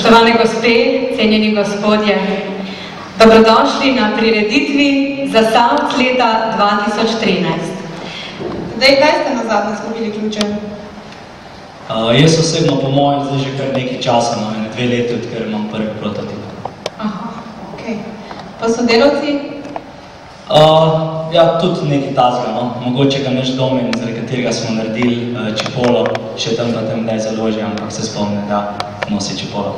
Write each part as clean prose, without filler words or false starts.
Spoštovane gospe, cenjeni gospodje, dobrodošli na prireditvi Zasavc leta 2013. Zdaj, kaj ste nazadnje skupili ključe? Jaz osebno po mojem zdaj že kar nekaj časa, no, 2 leti, odkar imam prvi prototip. Aha, okej. Pa sodelavci? Ja, tudi nekaj tazga, no. Mogoče ga naš domen, zaradi katerega smo naredili čipolo, še tam pa tam daj založi, ampak se spomne, da nosi čipolo.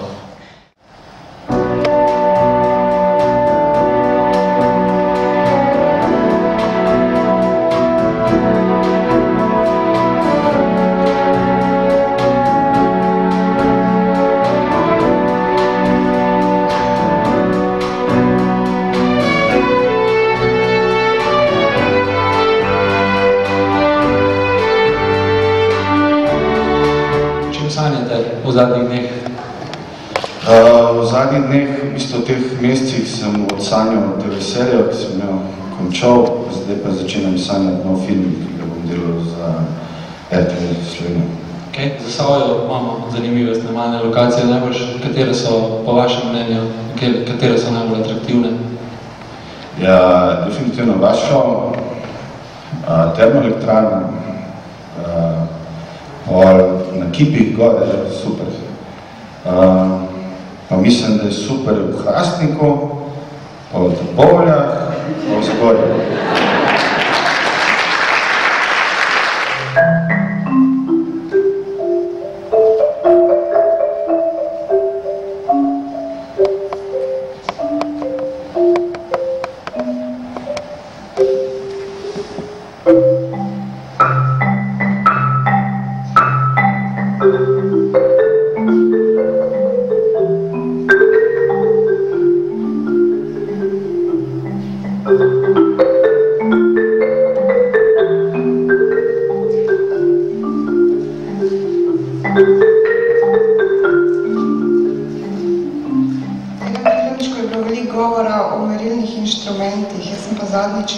V zadnjih dneh? V zadnjih dneh, v bistvu v teh mesecih sem odsanjal te veselje, ki sem imel končal, zdaj pa začenjam sanjati nov film, ki ga bom delal za RTV Slovenija. Okay. Za Savojo imamo zanimive snemalne lokacije, najbolj, katere so po vašem mnenju, katere so najbolj atraktivne? Ja, definitivno vašo, termoelektrarna, na kipih gore, super. Pa mislim, da je super v Hrastniku, pa v Trbovljah, pa v Zagorju.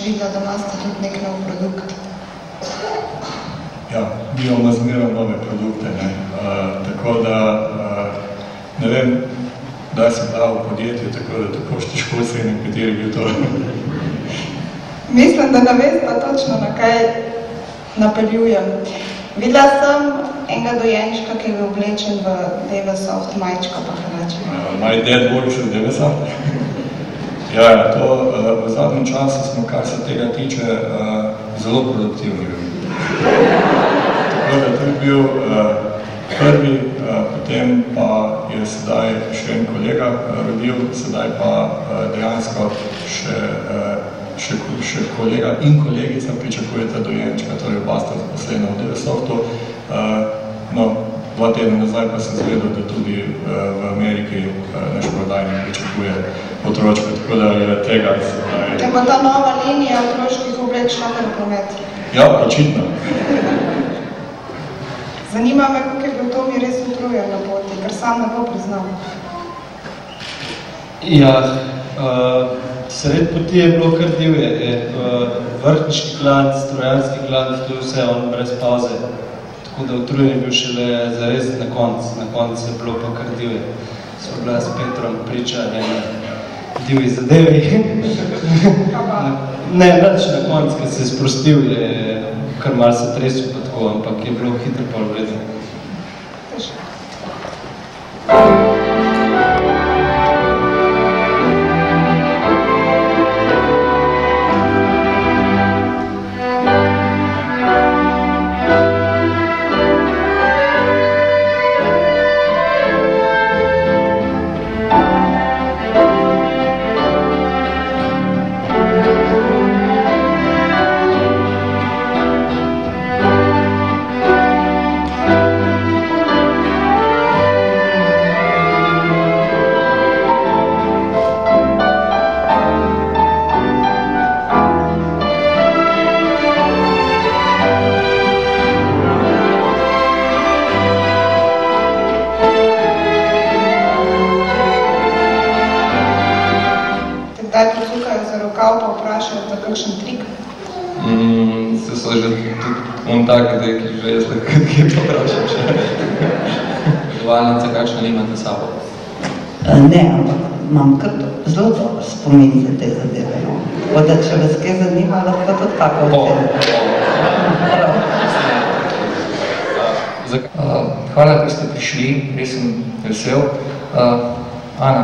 Videla, da imate tudi nek nov produkt. Ja, bivamo zmeraj nove produkte, ne. Tako da, ne vem, da sem dal v podjetju, tako da tako težko se je nekateri bil to. Mislim, da ne veste točno, na kaj napeljujem. Videla sem enega dojenčka, ki je bil oblečen v Devesoft majčko pa hlače. My dad works in Devesoft. Ja, to v zadnjem času smo, kar se tega tiče, zelo produktivni. Tako da to je bil prvi, potem pa je sedaj še en kolega rodil, sedaj pa dejansko še kolega in kolegica pričakujeta dojenčka, torej oba sta zaposlena v Devesoftu. No, 2 tedna nazaj pa sem zvedel, da tudi v Ameriki naš prodajnik pričakuje otročka, tako da je tega sedaj... Kaj bo ta nova linija otroških obleč šla v promet? Ja, očitno. Zanima me, kako je bil to mi res utrujen na poti, ker sam ne bo priznal. Ja, sred poti je bilo kar divje. Vrhniški klanc, strojanski klanc, to je vse on brez pauze. Tako da utrujen je bil šele zares na konc je bilo pa kar divje. Smo bila s Petrom priča ene divji zadevi. Ne, nič na konc, ko se je sprostil, je kar malo se tresil pa tako, ampak je bilo hitro pol vredno. rokav pa vprašajo za kakšen trik? Se so že tudi on tak, da je že jaz, kaj pa vprašam še. Dovalnica, kakšna imate sabo? Ne, ampak imam kar zelo dober spomin za te zadeve. No. Tako da, če vas kaj zanima, lahko tudi tako ocene. Hvala, da ste prišli, res sem vesel. Ana,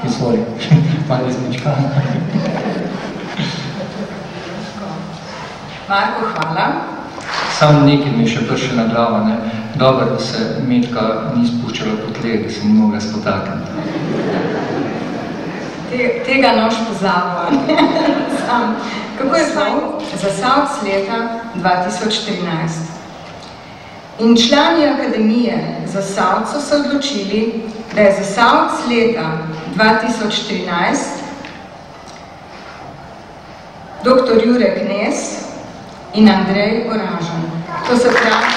izvoli, malo izmečka. Marko, hvala. Sam nekaj mi je še prši na glava, ne? Dobro, da se Metka ni spuščala po tleh, da se ni mogla spotakniti. Tega nož pozabo. Kako je to? Zasavc leta 2013. In člani Akademije Zasavcu so odločili, da je Zasavc leta 2013 dr. Jure Knez in Andrej Oražan. To se pravi,